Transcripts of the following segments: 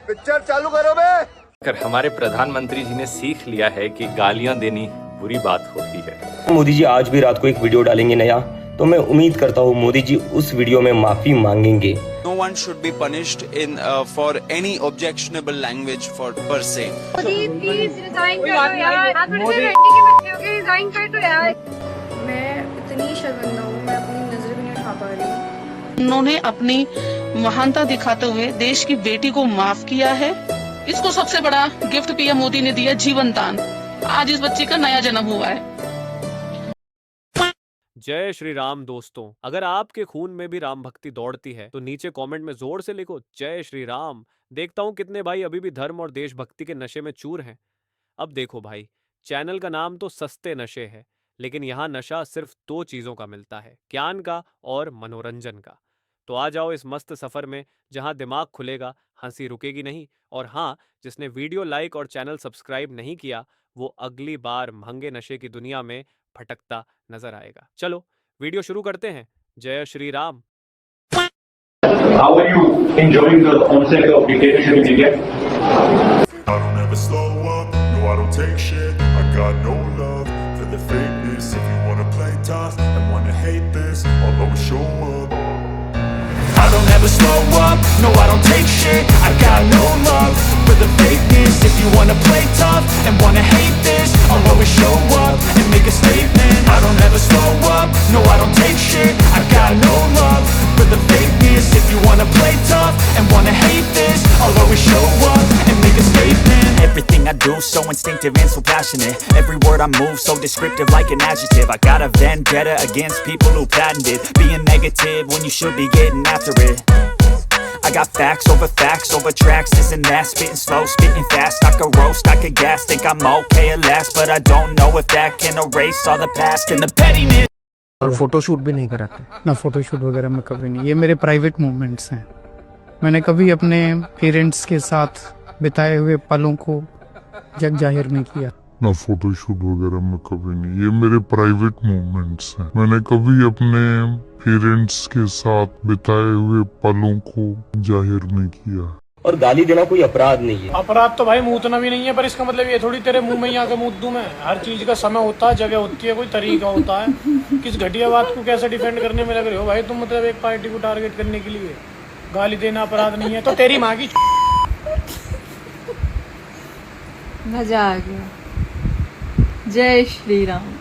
Picture चालू करो बे। अगर हमारे प्रधानमंत्री जी ने सीख लिया है कि गालियां देनी बुरी बात होती है। मोदी जी आज भी रात को एक वीडियो डालेंगे नया, तो मैं उम्मीद करता हूँ मोदी जी उस वीडियो में माफी मांगेंगे। No one should be punished in for any objectionable language for per se. Modi please resign कर दो यार। आप थोड़ी देर घंटे के बच्चे हो गए, रिजाइन कर दो यार। मैं इतनी शर्मिंदा हूँ, मैं अपनी नजर भी नहीं उठा पा रही। उन्होंने अपनी महानता दिखाते हुए देश की बेटी को माफ किया है। इसको सबसे बड़ा गिफ्ट पीएम मोदी ने दिया, जीवन दान। आज इस बच्ची का नया जन्म हुआ है। जय श्री राम दोस्तों, अगर आपके खून में भी राम भक्ति दौड़ती है तो नीचे कमेंट में जोर से लिखो जय श्री राम। देखता हूं कितने भाई अभी भी धर्म और देशभक्ति के नशे में चूर हैं। अब देखो भाई, चैनल का नाम तो सस्ते नशे है, लेकिन यहाँ नशा सिर्फ दो चीजों का मिलता है, ज्ञान का और मनोरंजन का। तो आ जाओ इस मस्त सफर में, जहां दिमाग खुलेगा, हंसी रुकेगी नहीं। और हाँ, जिसने वीडियो लाइक और चैनल सब्सक्राइब नहीं किया वो अगली बार महंगे नशे की दुनिया में भटकता नजर आएगा। चलो वीडियो शुरू करते हैं। जय Shri Ram. How are you enjoying the onset of dictatorship in India? I don't ever slow up, no I don't take shit. I got no love for the fakeness. If you wanna play tough and wanna hate this, I'll always show up. I don't ever slow up, no I don't take shit. I got no love for the fakeness. If you wanna play tough and wanna hate this, I'll always show up and make a statement. I don't ever slow up, no I don't take shit. I got no love for the fakeness. If you wanna play tough and wanna hate this, I'll always show up and make a statement. Everything I do so instinctive and so passionate. Every word I move so descriptive like an adjective. I got a vendetta against people who patented being negative when you should be getting after it. I got facts over tracks, this and that. Spitting slow, spitting fast. I could roast, I could gas. Think I'm okay at last, but I don't know if that can erase all the past and the pettiness. और photoshoot भी नहीं कराते ना, photoshoot वगैरह में कभी नहीं। ये मेरे प्राइवेट मोमेंट्स हैं। मैंने कभी अपने पेरेंट्स के साथ बिताए हुए पलों को जग जाहिर नहीं किया। ना फोटोशूट वगैरह में कभी नहीं, ये मेरे प्राइवेट मोमेंट्स हैं। मैंने कभी अपने पेरेंट्स के साथ बिताए हुए पलों को जाहिर नहीं किया। और गाली देना कोई अपराध नहीं है। अपराध तो भाई मूतना भी नहीं है, पर इसका मतलब ये थोड़ी तेरे मुंह में ही आके मूत दूं मैं। हर चीज का समय होता है, जगह होती है, कोई तरीका होता है। किस घटिया बात को कैसे डिफेंड करने में लग रहे हो भाई तुम? मतलब एक पार्टी को टारगेट करने के लिए गाली देना अपराध नहीं है तो तेरी माँ की मजा आ गया। जय श्री राम।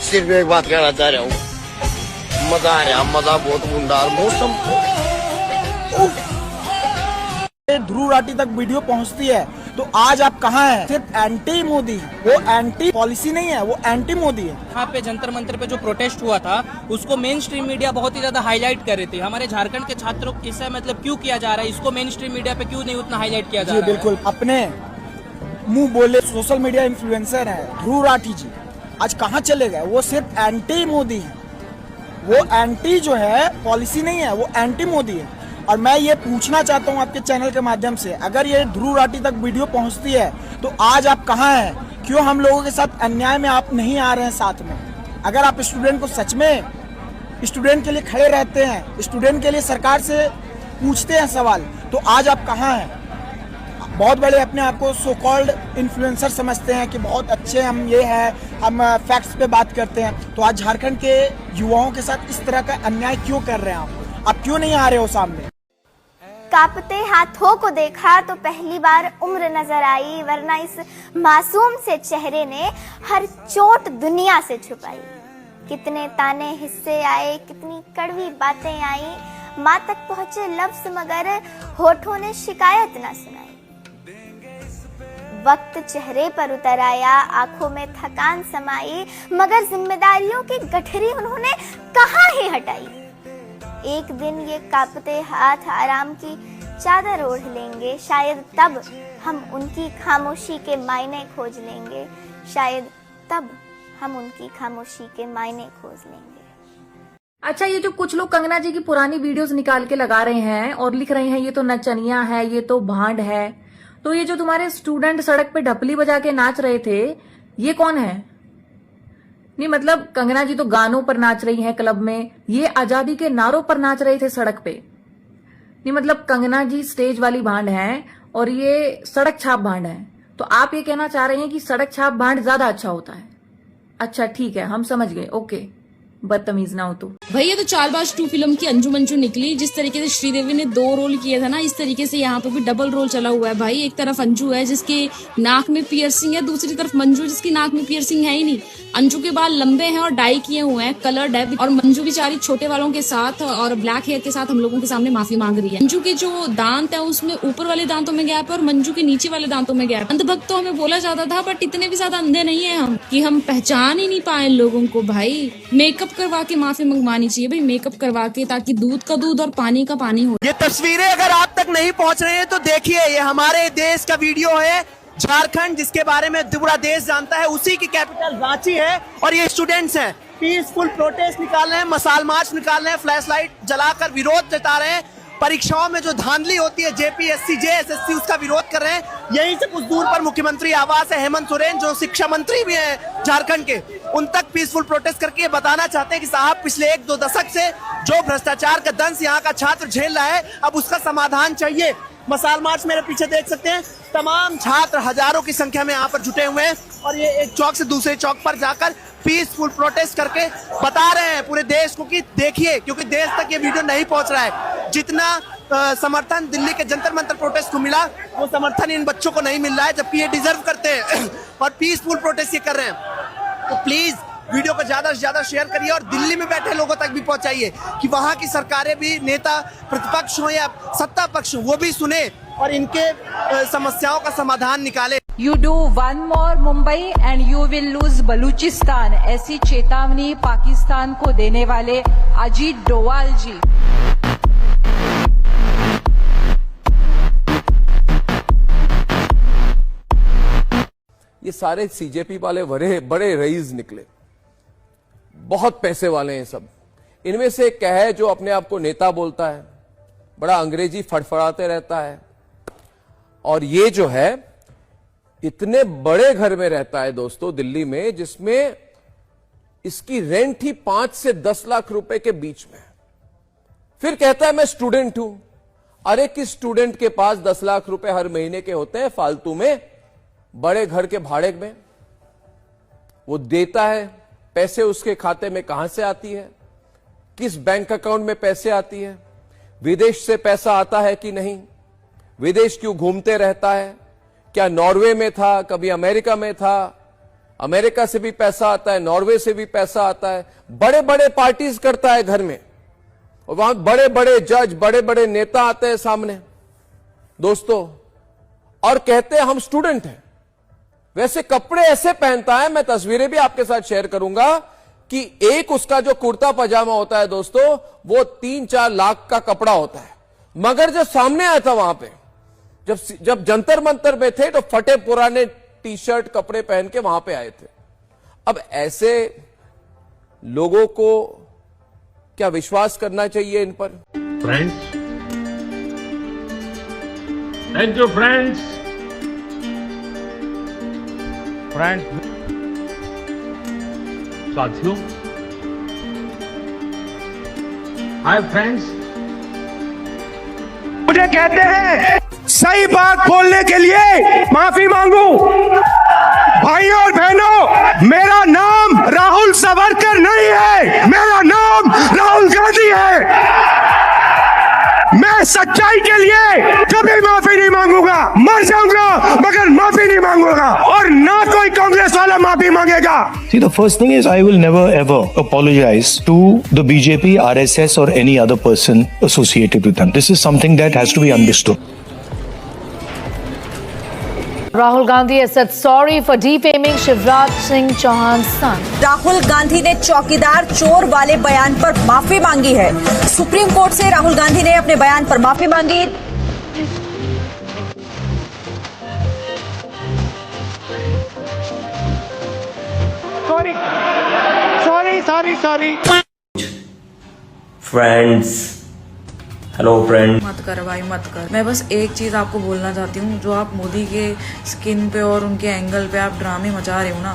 सिर्फ एक बात कहना चाह रहा हूँ, मजा आ रहा, मजा बहुत बुंदार मौसम। ध्रुव राठी तक वीडियो पहुंचती है तो आज आप कहां हैं? सिर्फ एंटी मोदी, वो एंटी पॉलिसी नहीं है, वो एंटी मोदी है। यहाँ पे जंतर मंतर पे जो प्रोटेस्ट हुआ था उसको मेन स्ट्रीम मीडिया बहुत ही ज्यादा हाईलाइट कर रही थी। हमारे झारखंड के छात्रों को इससे मतलब क्यों किया जा रहा है, इसको मेन स्ट्रीम मीडिया पे क्यों नहीं उतना हाईलाइट किया जा रहा है? बिल्कुल, अपने मुंह बोले सोशल मीडिया इन्फ्लुएंसर है ध्रुव राठी जी, आज कहाँ चले गए? वो सिर्फ एंटी मोदी है, वो एंटी जो है पॉलिसी नहीं है, वो एंटी मोदी है। और मैं ये पूछना चाहता हूँ आपके चैनल के माध्यम से, अगर ये ध्रुव राठी तक वीडियो पहुँचती है तो आज आप कहाँ हैं? क्यों हम लोगों के साथ अन्याय में आप नहीं आ रहे हैं साथ में? अगर आप स्टूडेंट को सच में स्टूडेंट के लिए खड़े रहते हैं, स्टूडेंट के लिए सरकार से पूछते हैं सवाल, तो आज आप कहाँ हैं? बहुत बड़े अपने आप को सो कॉल्ड इन्फ्लुएंसर समझते हैं कि बहुत अच्छे हम ये हैं, हम फैक्ट्स पे बात करते हैं। तो आज झारखंड के युवाओं के साथ इस तरह का अन्याय क्यों कर रहे हैं आप क्यों नहीं आ रहे हो सामने? कांपते हाथों को देखा तो पहली बार उम्र नजर आई, वरना इस मासूम से चेहरे ने हर चोट दुनिया से छुपाई। कितने ताने हिस्से आए, कितनी कड़वी बातें आई, माँ तक पहुंचे लफ्ज मगर होठों ने शिकायत ना सुनाई। वक्त चेहरे पर उतर आया, आंखों में थकान समाई, मगर जिम्मेदारियों की गठरी उन्होंने कहाँ ही हटाई। एक दिन ये कांपते हाथ आराम की चादर ओढ़ लेंगे, शायद तब हम उनकी खामोशी के मायने खोज लेंगे, शायद तब हम उनकी खामोशी के मायने खोज लेंगे। अच्छा, ये जो कुछ लोग कंगना जी की पुरानी वीडियोस निकाल के लगा रहे हैं और लिख रहे हैं ये तो नचनिया है, ये तो भांड है, तो ये जो तुम्हारे स्टूडेंट सड़क पे ढपली बजा के नाच रहे थे, ये कौन है? नहीं मतलब कंगना जी तो गानों पर नाच रही हैं क्लब में, ये आजादी के नारों पर नाच रहे थे सड़क पे। नहीं मतलब कंगना जी स्टेज वाली भांड हैं और ये सड़क छाप भांड है। तो आप ये कहना चाह रहे हैं कि सड़क छाप भांड ज्यादा अच्छा होता है। अच्छा ठीक है, हम समझ गए, ओके, बदतमीज ना हो तो। भैया तो चालबाज 2 फिल्म की अंजू मंजू निकली, जिस तरीके से श्रीदेवी ने 2 रोल किए थे ना, इस तरीके से यहाँ पे भी डबल रोल चला हुआ है भाई। एक तरफ अंजू है जिसके नाक में पियर्सिंग है, दूसरी तरफ मंजू जिसकी नाक में पियर्सिंग है ही नहीं। अंजू के बाल लंबे हैं और डाई किए हुए हैं, कलर्ड है, और मंजू बेचारी छोटे वालों के साथ और ब्लैक हेयर के साथ हम लोगों के सामने माफी मांग रही है। अंजू के जो दांत है उसमें ऊपर वाले दांतों में गैप है और मंजू के नीचे वाले दांतों में गैप। अंधभक्त तो हमें बोला जाता था, बट इतने भी ज्यादा अंधे नहीं है हम कि हम पहचान ही नहीं पाए लोगों को। भाई मेकअप करवा के माफी मंगवानी चाहिए भाई, मेकअप करवा के, ताकि दूध का दूध और पानी का पानी हो। ये तस्वीरें अगर आप तक नहीं पहुंच रही हैं तो देखिए, ये हमारे देश का वीडियो है। झारखंड जिसके बारे में पूरा देश जानता है, उसी की कैपिटल रांची है और ये स्टूडेंट्स हैं, पीसफुल प्रोटेस्ट निकाल रहे हैं, मसाल मार्च निकाल रहे हैं, फ्लैश लाइट जलाकर विरोध जता रहे हैं। परीक्षाओं में जो धांधली होती है जेपीएससी जेएसएससी, उसका विरोध कर रहे हैं। यहीं से कुछ दूर पर मुख्यमंत्री आवास है, हेमंत सोरेन जो शिक्षा मंत्री भी हैं झारखंड के, उन तक पीसफुल प्रोटेस्ट करके बताना चाहते हैं कि साहब पिछले 1-2 दशक से जो भ्रष्टाचार का दंश यहाँ का छात्र झेल रहा है, अब उसका समाधान चाहिए। मसाल मार्च मेरे पीछे देख सकते हैं, तमाम छात्र हजारों की संख्या में यहाँ पर जुटे हुए हैं और ये एक चौक से दूसरे चौक पर जाकर पीसफुल प्रोटेस्ट करके बता रहे हैं पूरे देश को कि देखिए, क्योंकि देश तक ये वीडियो नहीं पहुंच रहा है। जितना समर्थन दिल्ली के जंतर मंतर प्रोटेस्ट को मिला, वो समर्थन इन बच्चों को नहीं मिल रहा है, जबकि ये डिजर्व करते हैं और पीसफुल प्रोटेस्ट ये कर रहे हैं। तो प्लीज वीडियो को ज्यादा से ज्यादा शेयर करिए और दिल्ली में बैठे लोगों तक भी पहुंचाइए कि वहां की सरकारें भी, नेता प्रतिपक्ष हो या सत्ता पक्ष, वो भी सुने और इनके समस्याओं का समाधान निकाले। You do one more Mumbai and you will lose Balochistan, ऐसी चेतावनी पाकिस्तान को देने वाले अजीत डोवाल जी। ये सारे सीजेपी वाले बड़े रईस निकले, बहुत पैसे वाले हैं सब। इनमें से एक क्या है जो अपने आप को नेता बोलता है, बड़ा अंग्रेजी फड़फड़ाते रहता है, और ये जो है इतने बड़े घर में रहता है दोस्तों दिल्ली में, जिसमें इसकी रेंट ही 5 से 10 लाख रुपए के बीच में। फिर कहता है मैं स्टूडेंट हूं। अरे किस स्टूडेंट के पास 10 लाख रुपए हर महीने के होते हैं फालतू में, बड़े घर के भाड़े में? वो देता है, पैसे उसके खाते में कहां से आती है, किस बैंक अकाउंट में पैसे आती है, विदेश से पैसा आता है कि नहीं, विदेश क्यों घूमते रहता है, क्या नॉर्वे में था, कभी अमेरिका में था, अमेरिका से भी पैसा आता है, नॉर्वे से भी पैसा आता है, बड़े बड़े पार्टीज करता है घर में, और वहां बड़े बड़े जज, बड़े बड़े नेता आते हैं सामने दोस्तों, और कहते हैं हम स्टूडेंट हैं। वैसे कपड़े ऐसे पहनता है, मैं तस्वीरें भी आपके साथ शेयर करूंगा, कि एक उसका जो कुर्ता पजामा होता है दोस्तों, वो 3-4 लाख का कपड़ा होता है। मगर जब सामने आया था वहां पे, जब जंतर मंतर में थे, तो फटे पुराने टी शर्ट कपड़े पहन के वहां पे आए थे। अब ऐसे लोगों को क्या विश्वास करना चाहिए इन पर? Friends, thank you friends. साथियों, हाय फ्रेंड्स। मुझे कहते हैं सही बात बोलने के लिए माफी मांगू। भाइयों और बहनों, मेरा नाम राहुल सावरकर नहीं है, मेरा नाम राहुल गांधी है। मैं सच्चाई के लिए कभी माफी नहीं मांगूंगा, मर जाऊंगा मगर माफी नहीं मांगूंगा, और ना कोई कांग्रेस वाला माफी मांगेगा। See, the first thing is I will never ever apologize to the BJP, RSS or any other person associated with them. This is something that has to be understood. Rahul Gandhi has said sorry for defaming Shivraj Singh Chauhan's son. Rahul Gandhi ने चौकीदार चोर वाले बयान पर माफी मांगी है। Supreme court से राहुल गांधी ने अपने बयान पर माफी मांगी। सॉरी। Friends, hello friend. मत कर भाई, मत कर। मैं बस एक चीज आपको बोलना चाहती हूँ, जो आप मोदी के स्किन पे और उनके एंगल पे आप ड्रामे मचा रहे हो ना,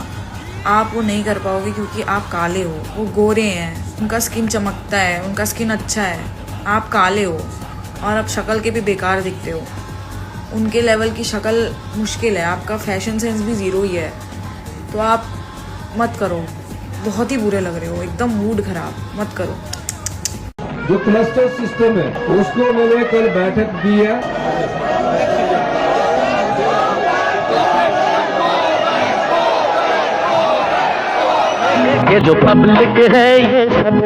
आप वो नहीं कर पाओगे क्योंकि आप काले हो, वो गोरे हैं, उनका स्किन चमकता है, उनका स्किन अच्छा है, आप काले हो और आप शक्ल के भी बेकार दिखते हो। उनके लेवल की शक्ल मुश्किल है, आपका फैशन सेंस भी ज़ीरो ही है, तो आप मत करो, बहुत ही बुरे लग रहे हो, एकदम मूड खराब, मत करो। जो क्लस्टर सिस्टम है उसको मैंने कल बैठक दी है। ये जो पब्लिक है ये सब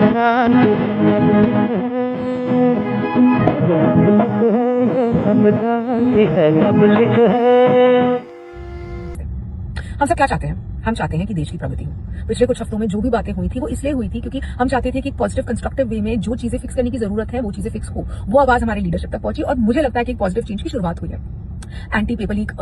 हम सब क्या चाहते हैं? हम चाहते हैं कि देश की प्रगति हो। पिछले कुछ हफ्तों में जो भी बातें हुई थी वो इसलिए हुई थी क्योंकि हम चाहते थे कि पॉजिटिव कंस्ट्रक्टिव वे में जो चीजें फिक्स करने की जरूरत है वो चीजें फिक्स हो। वो आवाज हमारे लीडरशिप तक पहुंची और मुझे लगता है कि एक पॉजिटिव चेंज की शुरुआत हुई है। Anti paper leak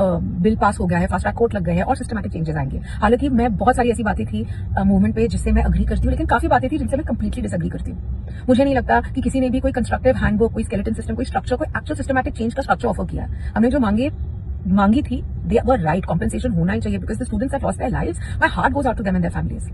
bill pass हो गया है, फास्ट ट्रैक कोर्ट लग गए हैं और सिस्टमैटिक चेंजेस आएंगे। हालांकि मैं बहुत सारी ऐसी बातें थी मूवमेंट पे जिससे मैं अग्री करती हूँ, लेकिन काफी बातें थी जिनसे मैं कंप्लीटली डिसएग्री करती हूँ। मुझे नहीं लगता कि किसी ने भी कोई कंस्ट्रक्टिव हैंडबुक, कोई स्केलेटन सिस्टम, कोई स्ट्रक्चर, कोई एक्चुअल सिस्टमैटिक चेंज का स्ट्रक्चर ऑफर किया। हमने जो मांगी थी, दे वर राइट, कॉम्पेंसेशन होना ही चाहिए because the students have lost their lives, my heart goes out to them and their families.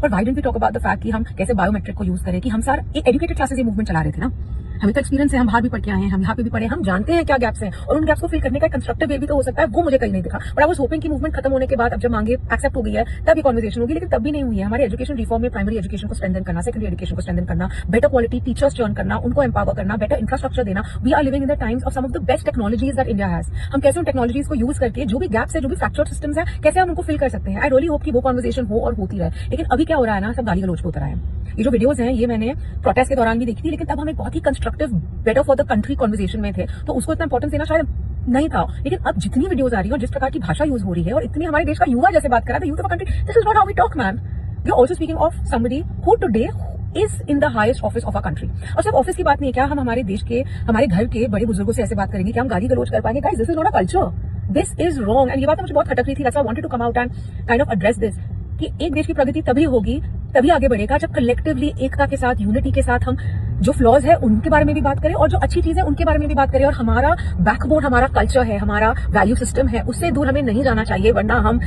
पर why didn't we talk about the fact कि हम कैसे बायोमेट्रिक को यूज करें, कि हम सारे एक एजुकेटेड क्लासेस ये मूवमेंट चला रहे थे ना, हमें तो एक्सपीरियंस है, हम बाहर भी पढ़ के आए हैं, हम यहाँ पे भी पढ़े, हम जानते हैं क्या गैप्स हैं और उन गैप्स को फिल करने का कंस्ट्रक्टिव वे भी तो हो सकता है। वो मुझे कहीं नहीं दिखा, बट आई वाज होपिंग कि मूवमेंट खत्म होने के बाद अब जब मांगे एक्सेप्ट हो गई है तब ये कॉन्वर्सेशन होगी, लेकिन तब भी नहीं हुई है। हमारे एजुकेशन रिफॉर्म में प्राइमरी एजुकेशन को स्ट्रेंथन करना, सेकेंडरी एजुकेशन को स्ट्रेंथन करना, बेटर क्वालिटी टीचर्स चर्न करना, उनको एम्पावर करना, बेटर इंफ्रास्ट्रक्चर देना। We are living in the times of some of the best technologies that India has. हम कैसे उन टेक्नोलॉजीज को यूज करके जो भी गैप्स है, जो भी फ्रैक्चर्ड सिस्टम्स है, कैसे हम उनको फिल कर सकते हैं। आई रियली होप कि वो कॉन्वर्सेशन हो और होती रहे। लेकिन अभी क्या हो रहा है ना, सब गाली गलौज पे उतर आए हैं। ये जो वीडियोस हैं ये मैंने प्रोटेस्ट के दौरान भी देखी थी, लेकिन तब हम एक बहुत ही constructive better for the country conversation में थे, तो उसको इतना इंपॉर्टेंस देना शायद नहीं था। लेकिन अब जितनी वीडियोस आ रही है और जिस प्रकार की भाषा यूज हो रही है और इतनी हमारे देश का युवा जैसे बात कर रहा है, youth of country, this is not how we talk man. We are also speaking of somebody who today is in the highest office of our country. और सिर्फ ऑफिस की बात नहीं है, क्या हम हमारे देश के, हमारे घर के बड़े बुजुर्गों से ऐसे बात करेंगे? क्या हम गाली गलौज कर पाएंगे? Guys, this is not a culture, this is wrong. And ये बात मुझे बहुत खटक रही थी, that's why I wanted to come out and kind of address this, कि एक देश की प्रगति तभी होगी, तभी आगे बढ़ेगा जब कलेक्टिवली एकता के साथ, यूनिटी के साथ हम जो फ्लॉज है उनके बारे में भी बात करें और जो अच्छी चीज है उनके बारे में भी बात करें। और हमारा बैकबोन, हमारा कल्चर है, हमारा वैल्यू सिस्टम है, उससे दूर हमें नहीं जाना चाहिए, वरना हम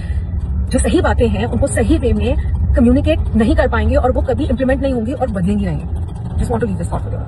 जो सही बातें हैं उनको सही वे में कम्युनिकेट नहीं कर पाएंगे और वो कभी इंप्लीमेंट नहीं होंगी और बदलेंगी नहीं। Just want to leave this thought with you.